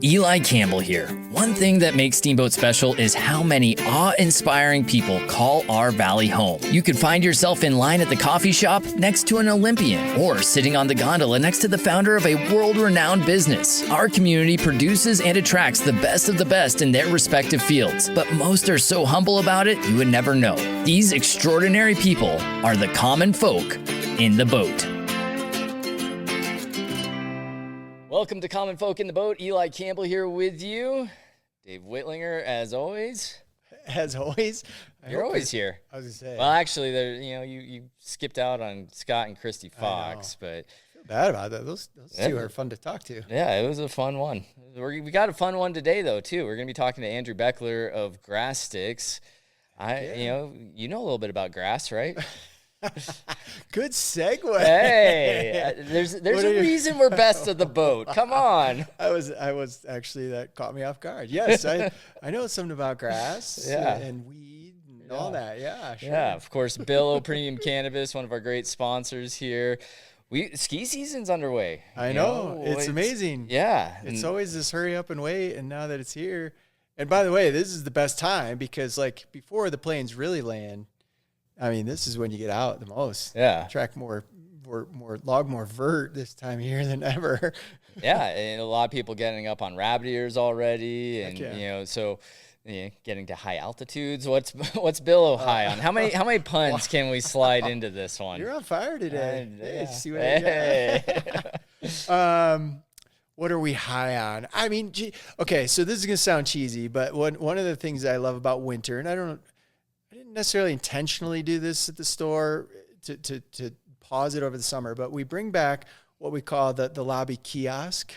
Eli Campbell here. One thing that makes Steamboat special is how many awe-inspiring people call our valley home. You could find yourself in line at the coffee shop next to an Olympian, or sitting on the gondola next to the founder of a world-renowned business. Our community produces and attracts the best of the best in their respective fields, but most are so humble about it you would never know. These extraordinary people are the common folk in the boat. Welcome to Common Folk in the Boat. Eli Campbell here with you. Dave Whitlinger, as always. As always? You're always here. I was going to say. Well, actually, you skipped out on Scott and Christy Fox, but I feel bad about that. Those two are fun to talk to. Yeah, it was a fun one. We got a fun one today, though, too. We're going to be talking to Andrew Beckler of Grass Sticks. You know a little bit about grass, right? Good segue. Hey, there's a reason we're best of the boat. Come on. I was actually, that caught me off guard. Yes, I know something about grass and weed and all that. Yeah, sure. Yeah, of course, Billo Premium Cannabis, one of our great sponsors here. Ski season's underway. I know. It's amazing. Yeah. It's always this hurry up and wait, and now that it's here. And by the way, this is the best time because, like, before the planes really land, I mean, this is when you get out the most. Yeah. Track more log more vert this time of year than ever. Yeah, and a lot of people getting up on rabbit ears already, and getting to high altitudes. What's Billo high on? How many puns can we slide into this one? You're on fire today. Yeah. See what I got? What are we high on? I mean, okay, so this is gonna sound cheesy, but one of the things I love about winter, and I didn't necessarily intentionally do this at the store to pause it over the summer, but we bring back what we call the lobby kiosk.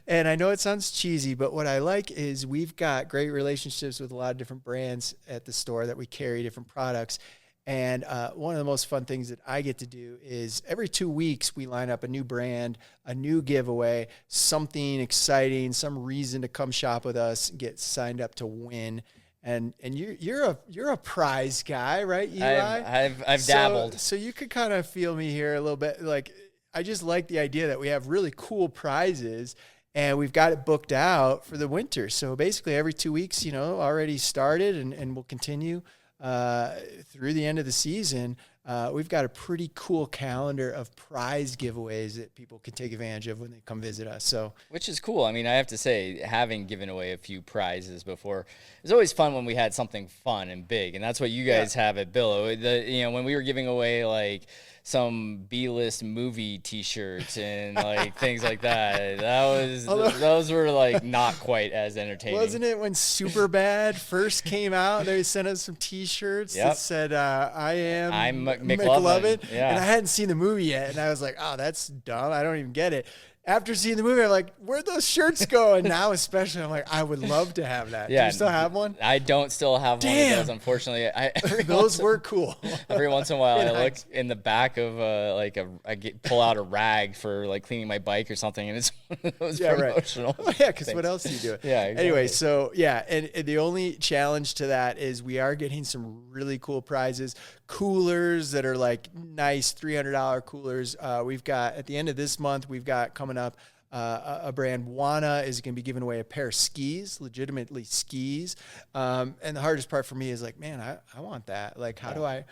And I know it sounds cheesy, but what I like is we've got great relationships with a lot of different brands at the store that we carry different products. And one of the most fun things that I get to do is every 2 weeks we line up a new brand, a new giveaway, something exciting, some reason to come shop with us, get signed up to win. And you're a prize guy, right, Eli? I've dabbled. So you could kind of feel me here a little bit. Like, I just like the idea that we have really cool prizes, and we've got it booked out for the winter. So basically, every 2 weeks, already started, and we'll continue through the end of the season. We've got a pretty cool calendar of prize giveaways that people can take advantage of when they come visit us. So, which is cool. I mean, I have to say, having given away a few prizes before, it's always fun when we had something fun and big, and that's what you guys have at Billo. When we were giving away like some B-list movie T-shirts and like things like that, those were like not quite as entertaining. Wasn't it when Superbad first came out? They sent us some T-shirts that said I'm McLovin. Yeah. And I hadn't seen the movie yet, and I was like, oh, that's dumb. I don't even get it. After seeing the movie, I'm like, where'd those shirts go? And now especially, I'm like, I would love to have that. Yeah. Do you still have one? I don't still have one of those, unfortunately. Those were cool. Every once in a while, I look in the back of pull out a rag for like cleaning my bike or something, and it's one of those promotional. Right. Oh, yeah, because what else do you do? Yeah, exactly. Anyway, so yeah, and the only challenge to that is we are getting some really cool prizes. Coolers that are like nice $300 coolers. We've got at the end of this month, we've got coming up a brand, Wana, is going to be giving away a pair of skis, legitimately skis. And the hardest part for me is like, man, I want that. Like, how do I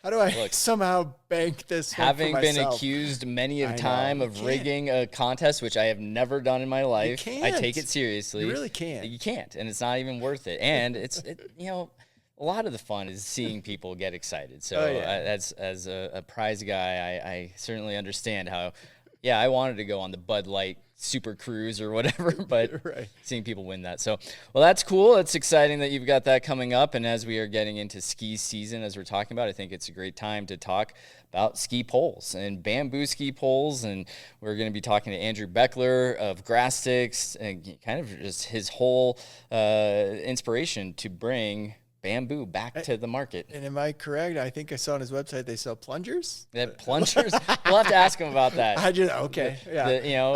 Look, somehow bank this? Having been accused many a time of rigging a contest, which I have never done in my life, I take it seriously. You really can't. You can't, and it's not even worth it. And a lot of the fun is seeing people get excited. So as a prize guy, I certainly understand how, I wanted to go on the Bud Light Super Cruise or whatever, but seeing people win that. So, well, that's cool. It's exciting that you've got that coming up. And as we are getting into ski season, as we're talking about, I think it's a great time to talk about ski poles and bamboo ski poles. And we're going to be talking to Andrew Beckler of Grass Sticks and kind of just his whole inspiration to bring bamboo back to the market. And am I correct? I think I saw on his website they sell plungers. Plungers? We'll have to ask him about that. I'm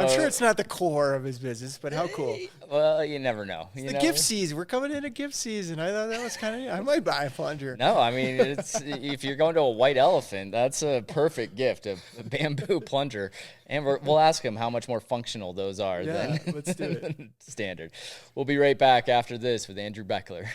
sure it's not the core of his business, but how cool. Well, you never know. It's the gift season. We're coming into gift season. I thought that was kind of, I might buy a plunger. No, I mean, if you're going to a white elephant, that's a perfect gift, a bamboo plunger. And we'll ask him how much more functional those are than, let's do it. than standard. We'll be right back after this with Andrew Beckler.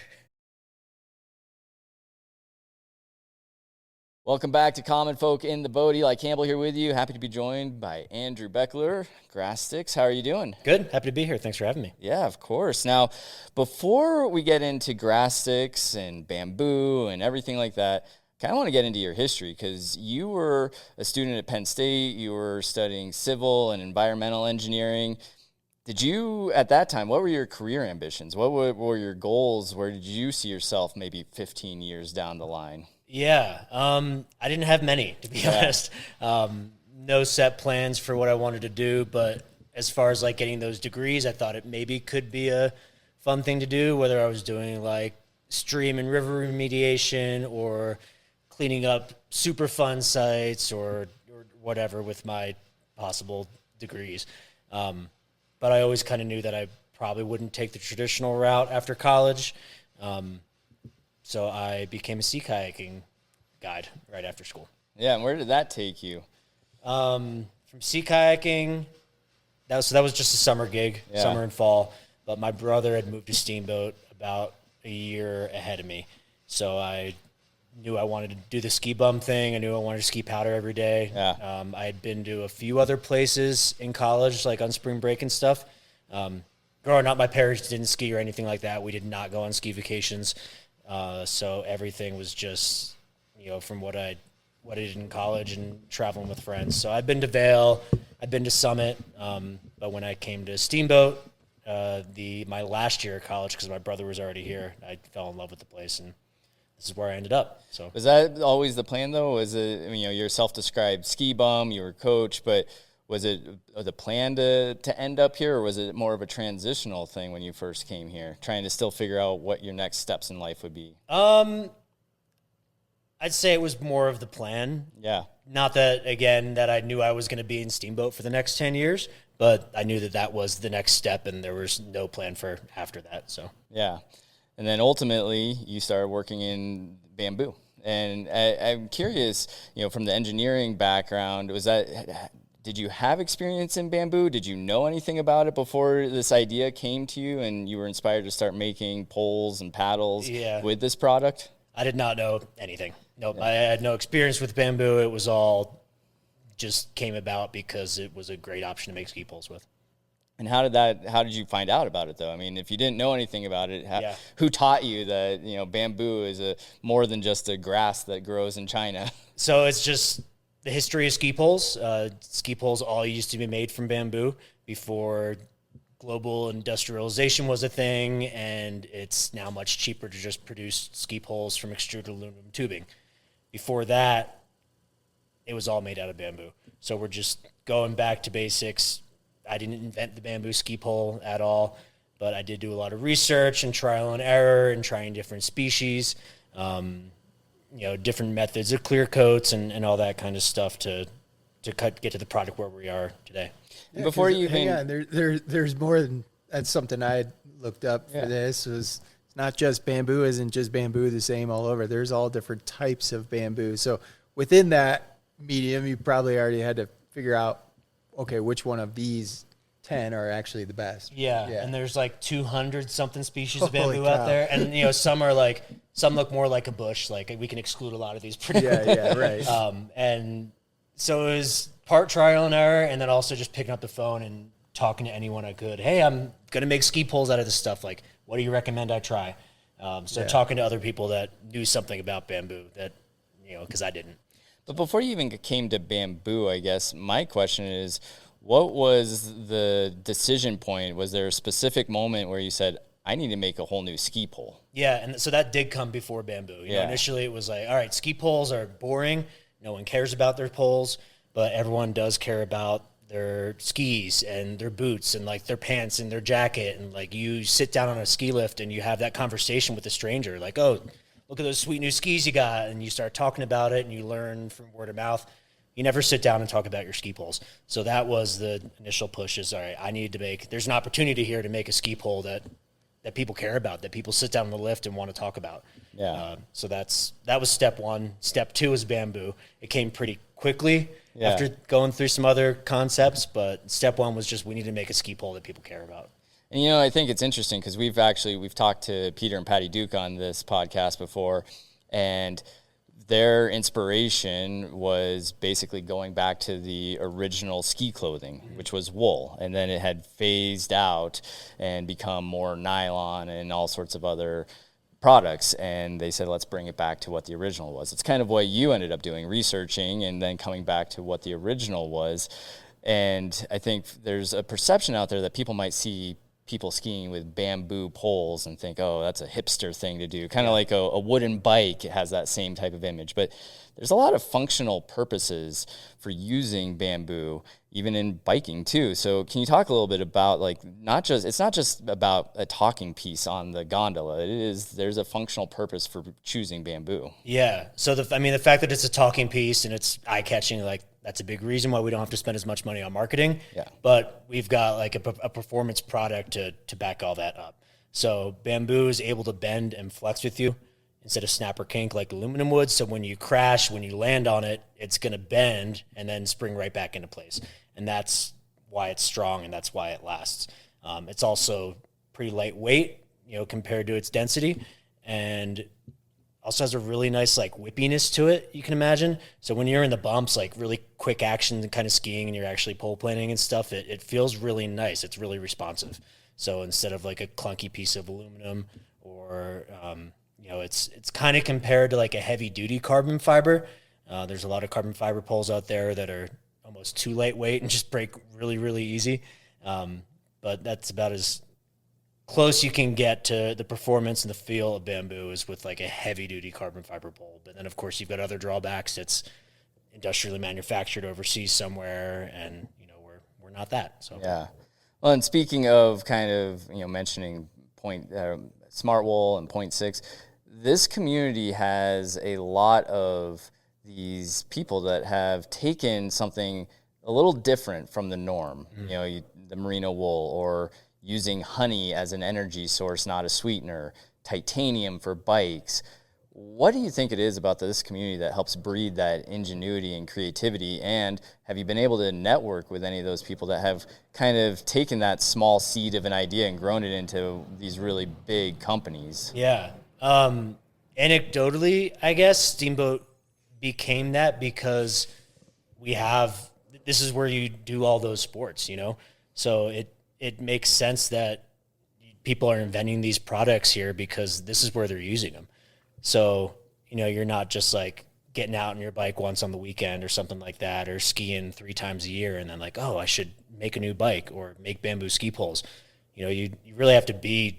Welcome back to Common Folk in the Boat. Eli Campbell here with you. Happy to be joined by Andrew Beckler, Grass Sticks. How are you doing? Good. Happy to be here. Thanks for having me. Yeah, of course. Now, before we get into Grass Sticks and bamboo and everything like that, kind of want to get into your history because you were a student at Penn State. You were studying civil and environmental engineering. Did you, at that time, what were your career ambitions? What were your goals? Where did you see yourself maybe 15 years down the line? Yeah, I didn't have many, to be honest. No set plans for what I wanted to do, but as far as like getting those degrees, I thought it maybe could be a fun thing to do, whether I was doing like stream and river remediation or cleaning up Superfund sites or whatever with my possible degrees. But I always kind of knew that I probably wouldn't take the traditional route after college. So I became a sea kayaking guide right after school. Yeah, and where did that take you? From sea kayaking, that was just a summer gig, summer and fall. But my brother had moved to Steamboat about a year ahead of me. So I knew I wanted to do the ski bum thing. I knew I wanted to ski powder every day. Yeah. I had been to a few other places in college, like on spring break and stuff. Growing up, my parents didn't ski or anything like that. We did not go on ski vacations. So everything was just, from what I did in college and traveling with friends. So I'd been to Vail, I'd been to Summit, but when I came to Steamboat, my last year of college, because my brother was already here, I fell in love with the place, and this is where I ended up. So was that always the plan, though? Was it, you're a self-described ski bum, you were a coach, but was it the plan to end up here, or was it more of a transitional thing when you first came here, trying to still figure out what your next steps in life would be? I'd say it was more of the plan. Yeah. Not that, again, that I knew I was going to be in Steamboat for the next 10 years, but I knew that was the next step, and there was no plan for after that. So yeah. And then ultimately, you started working in bamboo. And I'm curious, from the engineering background, did you have experience in bamboo? Did you know anything about it before this idea came to you and you were inspired to start making poles and paddles with this product? I did not know anything. Nope. I had no experience with bamboo. It was all just came about because it was a great option to make ski poles with. And how did you find out about it, though? I mean, if you didn't know anything about it, who taught you that, bamboo is more than just a grass that grows in China? So it's just the history of ski poles. Ski poles all used to be made from bamboo before global industrialization was a thing, and it's now much cheaper to just produce ski poles from extruded aluminum tubing. Before that, it was all made out of bamboo. So we're just going back to basics. I didn't invent the bamboo ski pole at all, but I did do a lot of research and trial and error and trying different species, different methods of clear coats and all that kind of stuff to get to the product where we are today. Yeah, before you hang on, there's more than that's something I had looked up for this. Was it's not just bamboo, isn't just bamboo the same all over. There's all different types of bamboo. So within that medium, you probably already had to figure out, okay, which one of these 10 are actually the best. Yeah. And there's like 200 something species of bamboo out there, and some look more like a bush. Like we can exclude a lot of these pretty quickly. Right. And so it was part trial and error, and then also just picking up the phone and talking to anyone I could. Hey, I'm gonna make ski poles out of this stuff. Like, what do you recommend I try? Talking to other people that knew something about bamboo that, because I didn't. But before you even came to bamboo, I guess my question is, what was the decision point? Was there a specific moment where you said, I need to make a whole new ski pole? Yeah, and so that did come before bamboo. Initially it was like, all right, ski poles are boring. No one cares about their poles, but everyone does care about their skis and their boots and like their pants and their jacket. And like you sit down on a ski lift and you have that conversation with a stranger like, oh, look at those sweet new skis you got. And you start talking about it and you learn from word of mouth. You never sit down and talk about your ski poles. So that was the initial push is, all right, I need to there's an opportunity here to make a ski pole that people care about, that people sit down on the lift and want to talk about. Yeah. So that was step one. Step two is bamboo. It came pretty quickly after going through some other concepts, but step one was just we need to make a ski pole that people care about. And, I think it's interesting because we've talked to Peter and Patty Duke on this podcast before, and their inspiration was basically going back to the original ski clothing, which was wool. And then it had phased out and become more nylon and all sorts of other products. And they said, let's bring it back to what the original was. It's kind of what you ended up doing, researching and then coming back to what the original was. And I think there's a perception out there that people might see people skiing with bamboo poles and think, oh, that's a hipster thing to do. Kind of like a wooden bike has that same type of image. But there's a lot of functional purposes for using bamboo, even in biking too. So can you talk a little bit about it's not just about a talking piece on the gondola. There's a functional purpose for choosing bamboo. Yeah. So the fact that it's a talking piece and it's eye catching, that's a big reason why we don't have to spend as much money on marketing. Yeah. But we've got a performance product to back all that up. So bamboo is able to bend and flex with you instead of snap or kink like aluminum would. So when you crash, when you land on it, it's going to bend and then spring right back into place. And that's why it's strong and that's why it lasts. It's also pretty lightweight, compared to its density, and also has a really nice whippiness to it, you can imagine. So when you're in the bumps, really quick action and kind of skiing and you're actually pole planing and stuff, it feels really nice. It's really responsive. So instead of a clunky piece of aluminum or, it's kind of compared to a heavy duty carbon fiber. There's a lot of carbon fiber poles out there that are almost too lightweight and just break really, really easy. But that's about as close you can get to the performance and the feel of bamboo is with a heavy duty carbon fiber pole. But then of course you've got other drawbacks. It's industrially manufactured overseas somewhere, and we're not that. So yeah. Well, and speaking of kind of mentioning Smart Wool and 0.6, this community has a lot of these people that have taken something a little different from the norm. Mm-hmm. The merino wool, or using honey as an energy source, not a sweetener, titanium for bikes. What do you think it is about this community that helps breed that ingenuity and creativity? And have you been able to network with any of those people that have kind of taken that small seed of an idea and grown it into these really big companies? Yeah. Anecdotally, I guess Steamboat became that because this is where you do all those sports, So it makes sense that people are inventing these products here because this is where they're using them. So, you're not just getting out on your bike once on the weekend or something like that, or skiing 3 times a year and then oh, I should make a new bike or make bamboo ski poles. You really have to be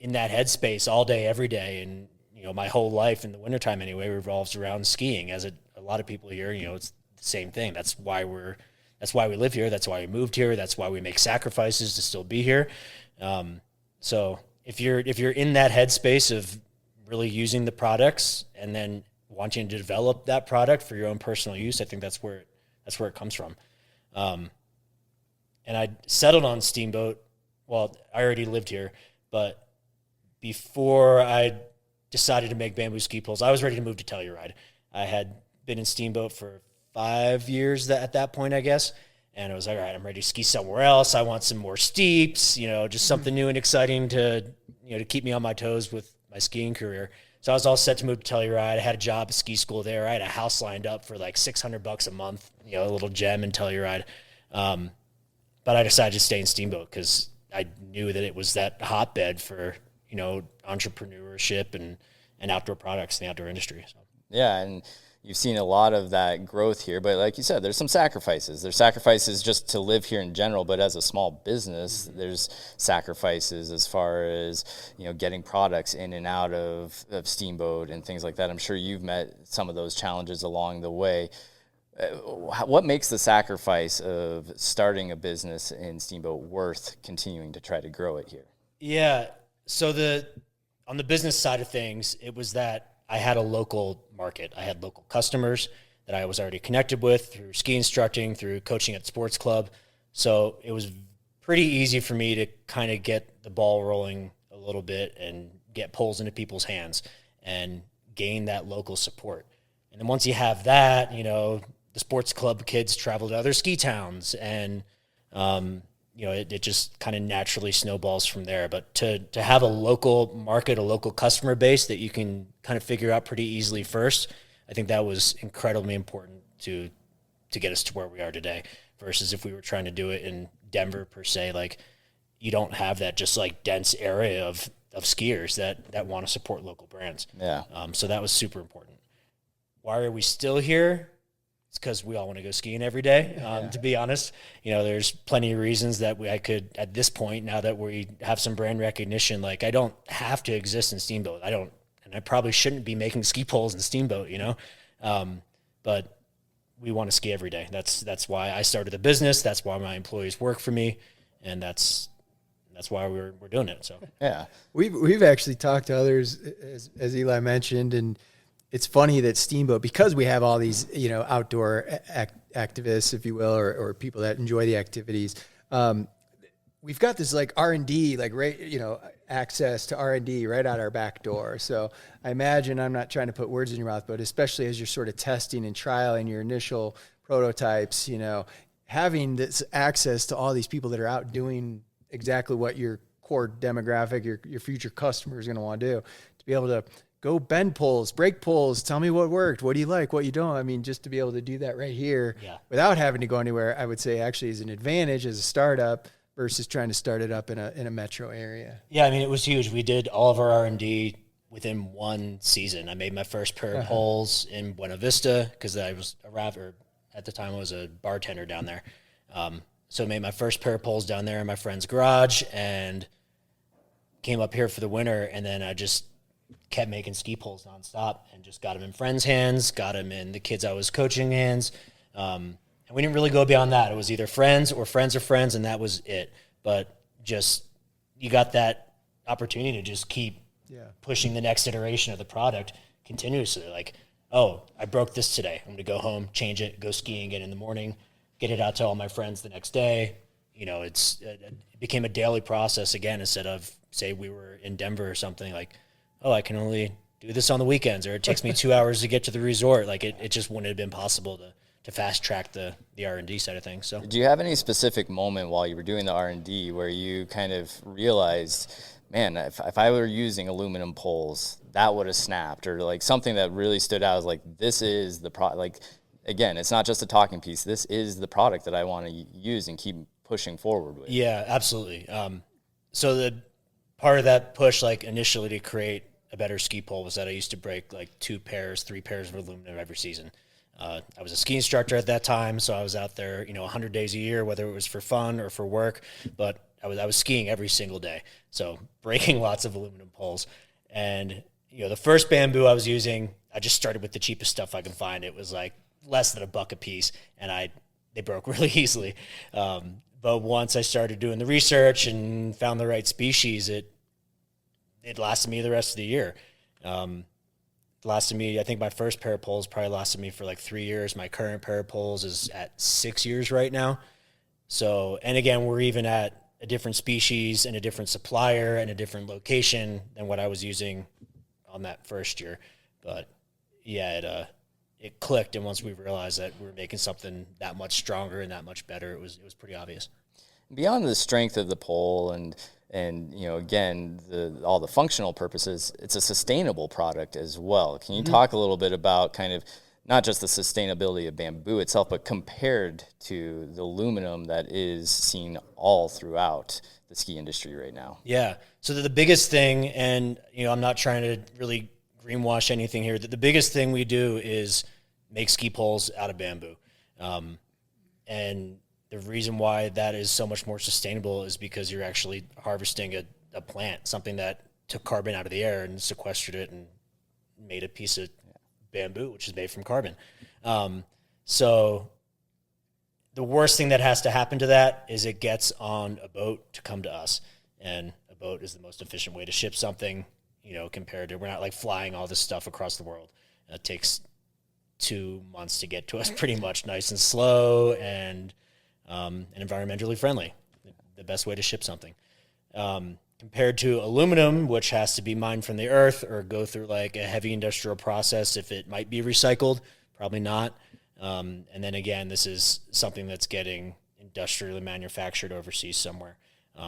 in that headspace all day, every day. And, my whole life in the wintertime anyway revolves around skiing, as a lot of people here, it's the same thing. That's why we live here. That's why we moved here. That's why we make sacrifices to still be here. So if you're in that headspace of really using the products and then wanting to develop that product for your own personal use, I think that's where it comes from. And I settled on Steamboat. Well, I already lived here, but before I decided to make bamboo ski poles, I was ready to move to Telluride. I had been in Steamboat for 5 years at that point, I guess. And I was all right, I'm ready to ski somewhere else. I want some more steeps, just something new and exciting to keep me on my toes with my skiing career. So I was all set to move to Telluride. I had a job at ski school there. I had a house lined up for $600 a month, a little gem in Telluride. But I decided to stay in Steamboat because I knew that it was that hotbed for, entrepreneurship and outdoor products in the outdoor industry. So. Yeah, and you've seen a lot of that growth here, but like you said, there's some sacrifices. There's sacrifices just to live here in general, but as a small business, there's sacrifices as far as, getting products in and out of Steamboat and things like that. I'm sure you've met some of those challenges along the way. What makes the sacrifice of starting a business in Steamboat worth continuing to try to grow it here? Yeah. So on the business side of things, it was that I had a local market. I had local customers that I was already connected with through ski instructing, through coaching at sports club. So it was pretty easy for me to kind of get the ball rolling a little bit and get poles into people's hands and gain that local support. And then once you have that, you know, the sports club kids travel to other ski towns, and you know, it just kind of naturally snowballs from there. But to have a local market, a local customer base that you can kind of figure out pretty easily first, I think that was incredibly important to get us to where we are today, versus if we were trying to do it in Denver per se. Like, you don't have that just like dense area of skiers that want to support local brands. Yeah. So that was super important. Why are we still here? It's because we all want to go skiing every day. To be honest, you know, there's plenty of reasons that I could, at this point, now that we have some brand recognition, like, I don't have to exist in Steamboat. And I probably shouldn't be making ski poles in Steamboat, you know? But we want to ski every day. That's why I started the business. That's why my employees work for me. And that's why we're doing it. So, yeah, we've actually talked to others, as Eli mentioned, and it's funny that Steamboat, because we have all these, you know, outdoor activists, if you will, or people that enjoy the activities. We've got this like R&D, like, right, you know, access to R&D right out our back door. So I imagine, I'm not trying to put words in your mouth, but especially as you're sort of testing and trialing your initial prototypes, you know, having this access to all these people that are out doing exactly what your core demographic, your future customer is going to want to do, to be able to go bend poles, break poles, tell me what worked, what do you like, what you don't. I mean, just to be able to do that right here without having to go anywhere, I would say actually is an advantage as a startup versus trying to start it up in a metro area. Yeah, I mean, it was huge. We did all of our R&D within one season. I made my first pair of poles in Buena Vista because I was at the time I was a bartender down there. So I made my first pair of poles down there in my friend's garage and came up here for the winter, and then I just kept making ski poles nonstop and just got them in friends' hands, got them in the kids I was coaching hands. And we didn't really go beyond that. It was either friends or friends of friends, and that was it. But just, you got that opportunity to just keep pushing the next iteration of the product continuously. Like, oh, I broke this today. I'm going to go home, change it, go skiing again in the morning, get it out to all my friends the next day. You know, it became a daily process again, instead of, say, we were in Denver or something, like, oh, I can only do this on the weekends, or it takes me 2 hours to get to the resort. Like, it just wouldn't have been possible to fast track the R&D side of things. So, do you have any specific moment while you were doing the R&D where you kind of realized, man, if I were using aluminum poles, that would have snapped, or like something that really stood out as like, this is the product? Like, again, it's not just a talking piece. This is the product that I want to use and keep pushing forward with. Yeah, absolutely. So the part of that push, like, initially to create a better ski pole, was that I used to break like 3 pairs of aluminum every season. I was a ski instructor at that time, so I was out there, you know, 100 days a year, whether it was for fun or for work, but I was skiing every single day. So breaking lots of aluminum poles. And, you know, the first bamboo I was using, I just started with the cheapest stuff I could find. It was like less than $1 a piece, and they broke really easily. But once I started doing the research and found the right species, it lasted me the rest of the year. Lasted me, I think my first pair of poles probably lasted me for like 3 years. My current pair of poles is at 6 years right now. So, and again, we're even at a different species and a different supplier and a different location than what I was using on that first year. But yeah, it clicked, and once we realized that we were making something that much stronger and that much better, it was pretty obvious. Beyond the strength of the pole and you know, again, all the functional purposes, it's a sustainable product as well. Can you talk a little bit about kind of not just the sustainability of bamboo itself, but compared to the aluminum that is seen all throughout the ski industry right now? Yeah. So the biggest thing, and, you know, I'm not trying to really greenwash anything here, that the biggest thing we do is make ski poles out of bamboo. And the reason why that is so much more sustainable is because you're actually harvesting a plant, something that took carbon out of the air and sequestered it and made a piece of bamboo, which is made from carbon. So the worst thing that has to happen to that is it gets on a boat to come to us. And a boat is the most efficient way to ship something. compared to, we're not like flying all this stuff across the world. It takes 2 months to get to us, pretty much, nice and slow and environmentally friendly. The best way to ship something. Compared to aluminum, which has to be mined from the earth or go through like a heavy industrial process. If it might be recycled, probably not. And then again, this is something that's getting industrially manufactured overseas somewhere.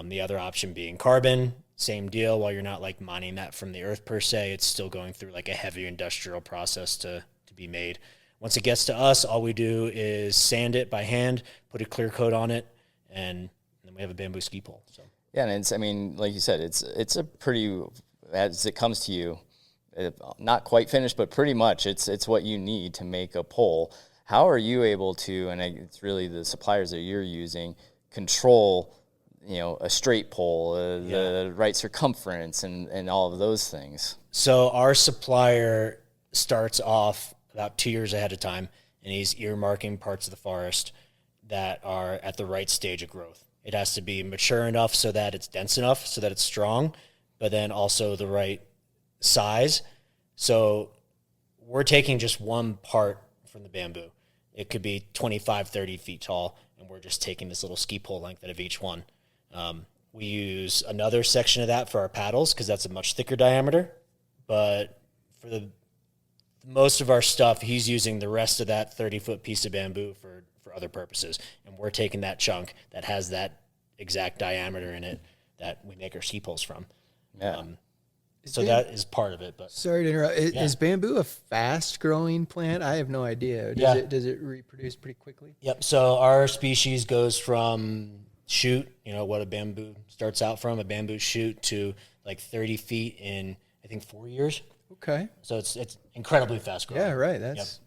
The other option being carbon, same deal. While you're not like mining that from the earth per se, it's still going through like a heavy industrial process to be made. Once it gets to us, all we do is sand it by hand, put a clear coat on it, and then we have a bamboo ski pole. So. Yeah, and it's, I mean, like you said, it's a pretty, as it comes to you, not quite finished, but pretty much it's what you need to make a pole. How are you able to, and it's really the suppliers that you're using, control, a straight pole, the right circumference, and all of those things? So our supplier starts off about 2 years ahead of time, and he's earmarking parts of the forest that are at the right stage of growth. It has to be mature enough so that it's dense enough, so that it's strong, but then also the right size. So we're taking just one part from the bamboo. It could be 25, 30 feet tall, and we're just taking this little ski pole length out of each one. We use another section of that for our paddles because that's a much thicker diameter. But for the most of our stuff, he's using the rest of that 30-foot piece of bamboo for other purposes. And we're taking that chunk that has that exact diameter in it that we make our ski poles from. Yeah. So that is part of it. But sorry to interrupt. Is bamboo a fast-growing plant? I have no idea. Does it reproduce pretty quickly? Yep. So our species goes from shoot, what a bamboo starts out from, a bamboo shoot, to like 30 feet in, I think, 4 years. Okay. So it's incredibly fast growing. Yeah, right. That's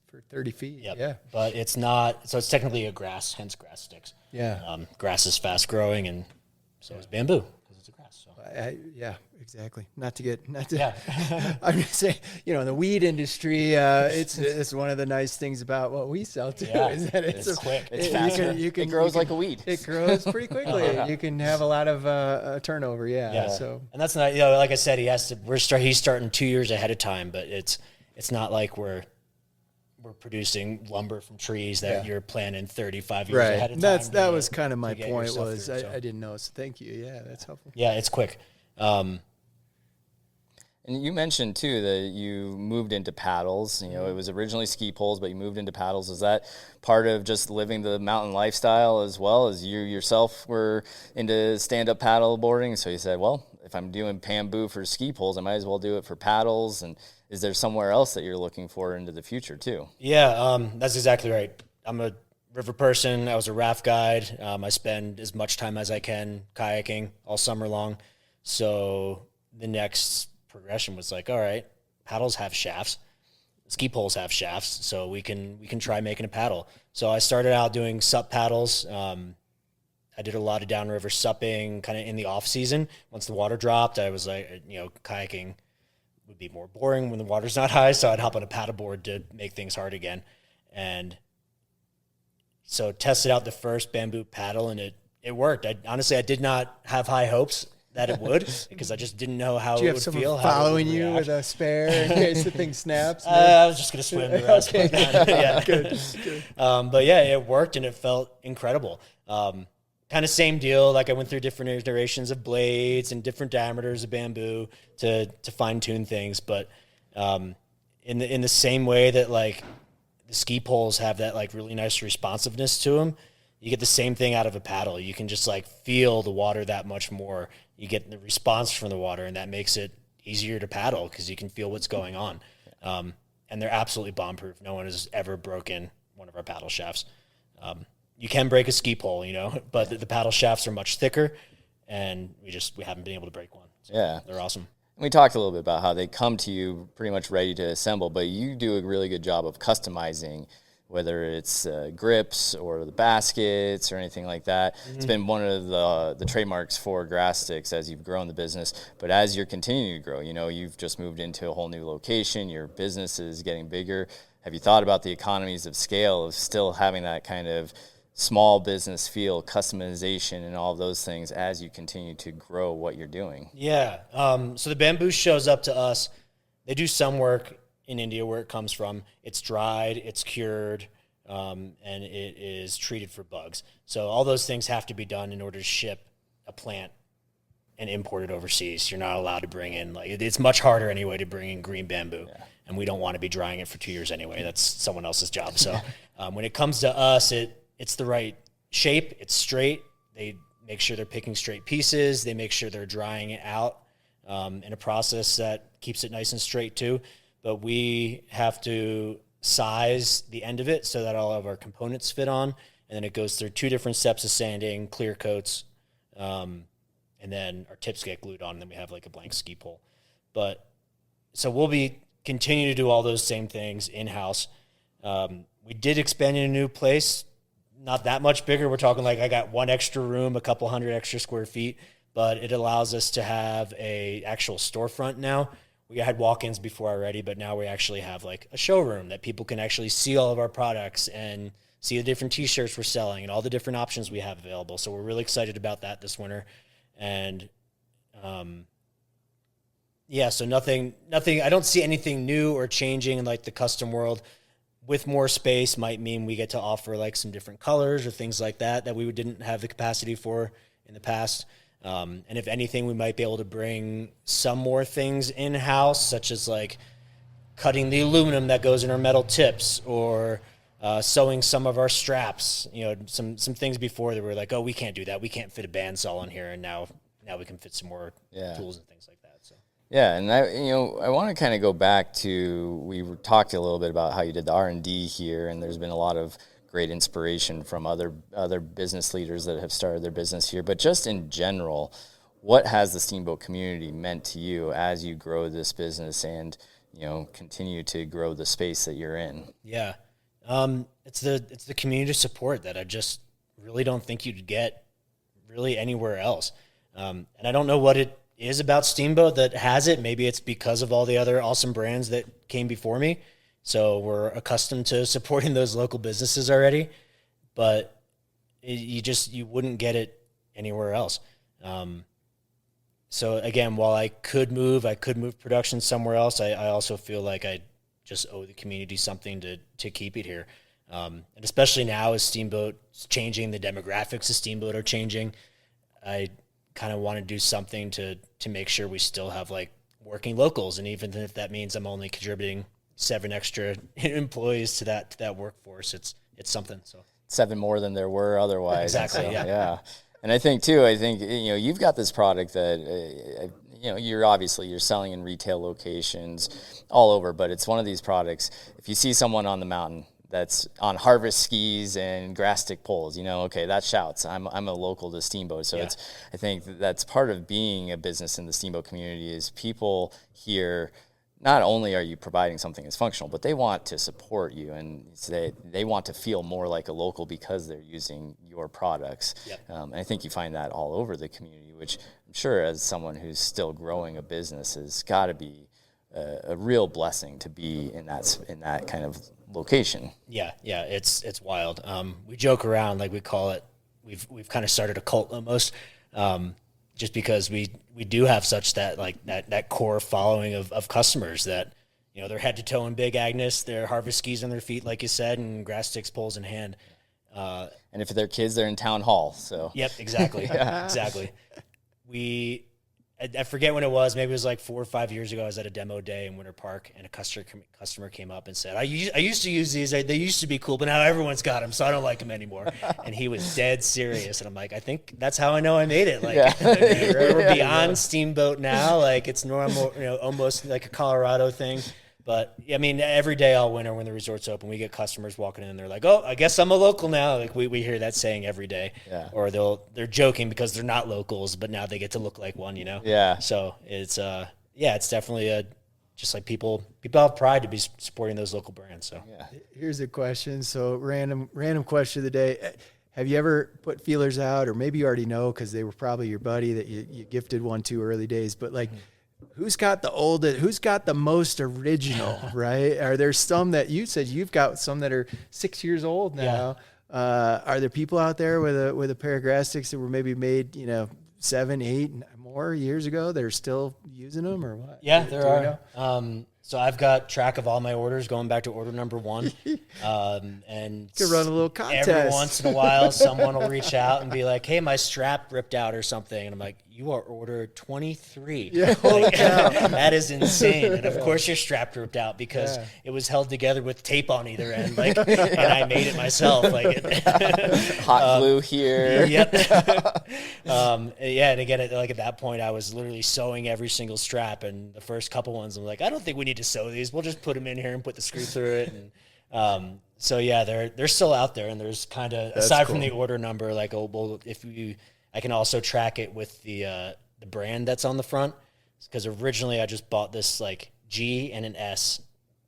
for 30 feet. Yep. Yeah. But it's not, so it's technically a grass, hence grass sticks. Yeah. Grass is fast growing, and so is bamboo because it's a grass. So. Yeah, exactly. Not to Yeah. I'm going to say, in the weed industry, it's one of the nice things about what we sell too, is that it's quick. It's faster. It grows like a weed. It grows pretty quickly. You can have a lot of turnover. Yeah. So, and that's not, like I said, he's starting 2 years ahead of time, but it's not like we're producing lumber from trees that you're planting 35 years ahead of time. That was kind of my point. I didn't know. So thank you. Yeah, that's helpful. Yeah, it's quick. And you mentioned too that you moved into paddles. It was originally ski poles, but you moved into paddles. Is that part of just living the mountain lifestyle as well, as you yourself were into stand-up paddle boarding? So you said, well, if I'm doing bamboo for ski poles, I might as well do it for paddles. And is there somewhere else that you're looking for into the future too? Yeah, that's exactly right. I'm a river person. I was a raft guide. I spend as much time as I can kayaking all summer long. So the next progression was like, all right, paddles have shafts, ski poles have shafts, so we can try making a paddle. So I started out doing sup paddles. I did a lot of downriver supping kind of in the off season. Once the water dropped, I was like, kayaking would be more boring when the water's not high, so I'd hop on a paddleboard to make things hard again. And so tested out the first bamboo paddle, and it worked. I did not have high hopes that it would, because I just didn't know how it would feel. Do you have someone following you with a spare in case the thing snaps? I was just going to swim the rest. Okay, yeah. Good. But yeah, it worked, and it felt incredible. Kind of same deal. Like I went through different iterations of blades and different diameters of bamboo to fine tune things. But in the same way that like the ski poles have that like really nice responsiveness to them, you get the same thing out of a paddle. You can just like feel the water that much more. You get the response from the water, and that makes it easier to paddle because you can feel what's going on. And they're absolutely bomb-proof. No one has ever broken one of our paddle shafts. You can break a ski pole, but the paddle shafts are much thicker, and we haven't been able to break one. So yeah. They're awesome. We talked a little bit about how they come to you pretty much ready to assemble, but you do a really good job of customizing, whether it's grips or the baskets or anything like that. Mm-hmm. It's been one of the trademarks for Grass Sticks as you've grown the business. But as you're continuing to grow, you've just moved into a whole new location. Your business is getting bigger. Have you thought about the economies of scale of still having that kind of small business feel, customization, and all of those things as you continue to grow what you're doing? Yeah. So the bamboo shows up to us. They do some work in India where it comes from. It's dried, it's cured, and it is treated for bugs. So all those things have to be done in order to ship a plant and import it overseas. You're not allowed to bring in, like, it's much harder anyway to bring in green bamboo. Yeah. And we don't want to be drying it for 2 years anyway. That's someone else's job. So when it comes to us, it's the right shape. It's straight. They make sure they're picking straight pieces. They make sure they're drying it out in a process that keeps it nice and straight too. But we have to size the end of it so that all of our components fit on. And then it goes through 2 different steps of sanding, clear coats, and then our tips get glued on, and then we have like a blank ski pole. But so we'll be continue to do all those same things in-house. We did expand in a new place, not that much bigger. We're talking like I got 1 extra room, a couple hundred extra square feet, but it allows us to have a actual storefront now. We had walk-ins before already, but now we actually have like a showroom that people can actually see all of our products and see the different t-shirts we're selling and all the different options we have available. So we're really excited about that this winter. And, yeah, so nothing, I don't see anything new or changing in like the custom world. With more space might mean we get to offer like some different colors or things like that we didn't have the capacity for in the past. And if anything, we might be able to bring some more things in-house, such as like cutting the aluminum that goes in our metal tips, or sewing some of our straps. You know, some things before that were like, oh, we can't do that. We can't fit a bandsaw in here, and now we can fit some more tools and things like that. So. Yeah, and I want to kind of go back to, we talked a little bit about how you did the R&D here, and there's been a lot of great inspiration from other business leaders that have started their business here. But just in general, what has the Steamboat community meant to you as you grow this business and continue to grow the space that you're in? Yeah, it's the community support that I just really don't think you'd get really anywhere else. And I don't know what it is about Steamboat that has it. Maybe it's because of all the other awesome brands that came before me. So we're accustomed to supporting those local businesses already, but you wouldn't get it anywhere else. So again, while I could move production somewhere else, I also feel like I just owe the community something to keep it here. And especially now as Steamboat's changing, the demographics of Steamboat are changing. I kind of want to do something to make sure we still have like working locals. And even if that means I'm only contributing 7 extra employees to that workforce, it's something. So 7 more than there were otherwise. Exactly. So, yeah. And I think you've got this product that you're selling in retail locations all over, but it's one of these products. If you see someone on the mountain that's on harvest skis and grass stick poles, okay, that shouts, I'm a local to Steamboat. So I think that's part of being a business in the Steamboat community is people here. Not only are you providing something that's functional, but they want to support you and they want to feel more like a local because they're using your products. Yep. And I think you find that all over the community, which I'm sure as someone who's still growing a business has got to be a real blessing to be in that kind of location. Yeah, it's wild. We joke around, like we call it. We've kind of started a cult almost. Just because we do have such that core following of customers that, they're head to toe in Big Agnes, their harvest skis on their feet, like you said, and grass sticks, poles in hand. And if they're kids, they're in town hall. So yep, exactly. Exactly. I forget when it was. Maybe it was like 4 or 5 years ago. I was at a demo day in Winter Park, and a customer came up and said, I used to use these. They used to be cool, but now everyone's got them, so I don't like them anymore. And he was dead serious. And I'm like, I think that's how I know I made it. Like, we're beyond Steamboat now. Like, it's normal, almost like a Colorado thing. But, I mean, every day all winter when the resort's open, we get customers walking in and they're like, oh, I guess I'm a local now. Like, we hear that saying every day. Yeah. Or they're joking because they're not locals, but now they get to look like one, Yeah. So it's, it's definitely just like people have pride to be supporting those local brands. So yeah. Here's a question. So random question of the day. Have you ever put feelers out, or maybe you already know because they were probably your buddy that you gifted one to early days, but like, who's got the most original, right? Are there some that you said you've got some that are 6 years old now? Are there people out there with a pair of grass sticks that were maybe made, 7, 8 more years ago that are still using them, or what? Yeah, there are. So I've got track of all my orders going back to order number 1. And could run a little contest. Every once in a while, someone will reach out and be like, "Hey, my strap ripped out or something," and I'm like, "You are order 23." Yeah, that is insane. And of course, your strap ripped out because it was held together with tape on either end, and I made it myself. Hot glue here. Yep. And again, at that point, I was literally sewing every single strap, and the first couple ones, I'm like, I don't think we need to sew these. We'll just put them in here and put the screw through it. And so yeah, they're still out there, and there's kind of aside from the order number, I can also track it with the brand that's on the front, because originally I just bought this G and an S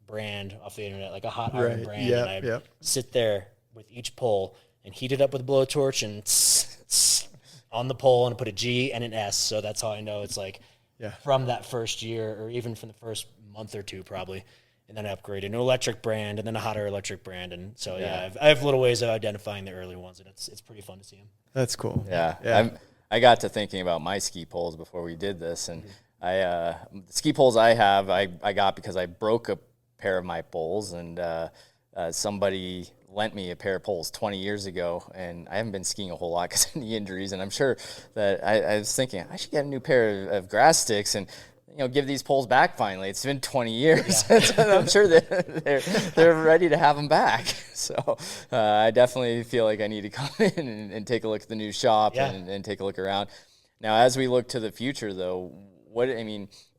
brand off the internet, like a hot iron brand, and I sit there with each pole and heat it up with a blowtorch and on the pole and put a G and an S. So that's how I know it's from that first year, or even from the first month or two probably. And then I upgraded an electric brand and then a hotter electric brand. And so, I have little ways of identifying the early ones, and it's pretty fun to see them. That's cool. Yeah. I got to thinking about my ski poles before we did this. And the ski poles I have, I got because I broke a pair of my poles, and somebody lent me a pair of poles 20 years ago, and I haven't been skiing a whole lot because of knee injuries. And I'm sure that I was thinking I should get a new pair of grass sticks and give these poles back finally. It's been 20 years. Yeah. I'm sure they're ready to have them back. So I definitely feel like I need to come in and take a look at the new shop and take a look around. Now, as we look to the future, though,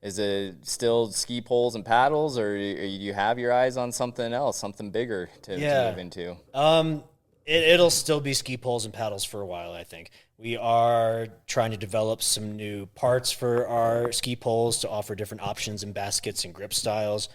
is it still ski poles and paddles, or do you have your eyes on something else, something bigger to move into? It'll still be ski poles and paddles for a while, I think. We are trying to develop some new parts for our ski poles to offer different options in baskets and grip styles.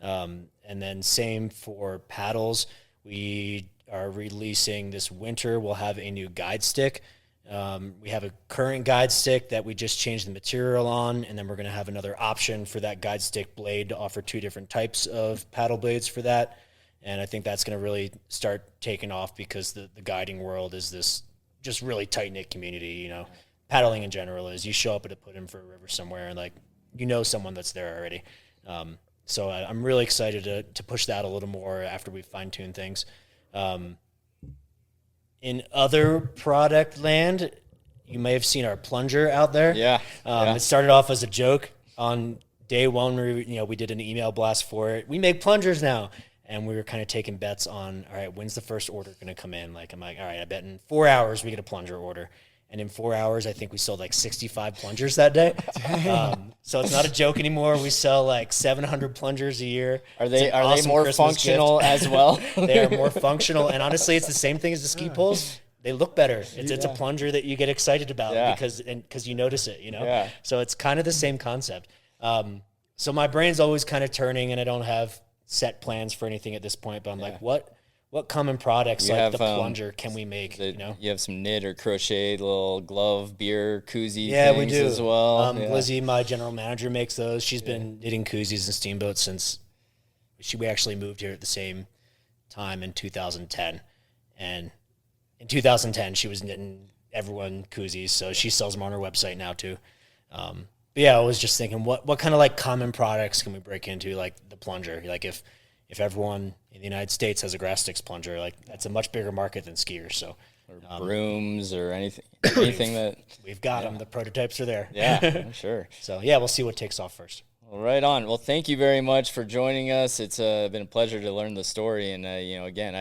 And then same for paddles. We are releasing this winter. We'll have a new guide stick. We have a current guide stick that we just changed the material on, and then we're going to have another option for that guide stick blade to offer 2 different types of paddle blades for that. And I think that's going to really start taking off, because the guiding world is this just really tight-knit community. Paddling in general is, you show up at a put-in for a river somewhere and someone that's there already. So I'm really excited to push that a little more after we fine-tune things. In other product land, you may have seen our plunger out there. Yeah. It started off as a joke on day one. We did an email blast for it. We make plungers now. And we were kind of taking bets on, all right, when's the first order going to come in? I'm like, all right, I bet in 4 hours we get a plunger order. And in 4 hours, I think we sold 65 plungers that day. So it's not a joke anymore. We sell 700 plungers a year. Are they more Christmas functional as well? They are more functional. And honestly, it's the same thing as the ski poles. They look better. It's a plunger that you get excited about because you notice it, Yeah. So it's kind of the same concept. So my brain's always kind of turning, and I don't have set plans for anything at this point, but I'm like, what common products the plunger can we make? You have some knit or crocheted little glove, beer, koozie we do as well. Lizzie, my general manager, makes those. She's been knitting koozies and steamboats since we actually moved here at the same time in 2010. And in 2010, she was knitting everyone koozies, so she sells them on her website now too. But I was just thinking, what kind of common products can we break into, the plunger? If everyone in the United States has a grass sticks plunger, that's a much bigger market than skiers. So, or brooms or anything that we've got them. The prototypes are there. Yeah, sure. So we'll see what takes off first. Well, right on. Well, thank you very much for joining us. It's been a pleasure to learn the story, and again,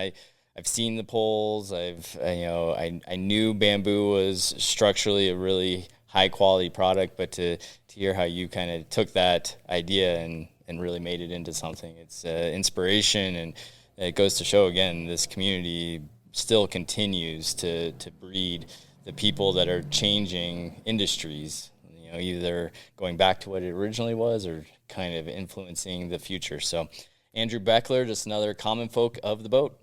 I've seen the poles. I knew bamboo was structurally a really high quality product, but to hear how you kind of took that idea and really made it into something, it's inspiration, and it goes to show again, this community still continues to breed the people that are changing industries, either going back to what it originally was or kind of influencing the future. So Andrew Beckler, just another common folk of the boat.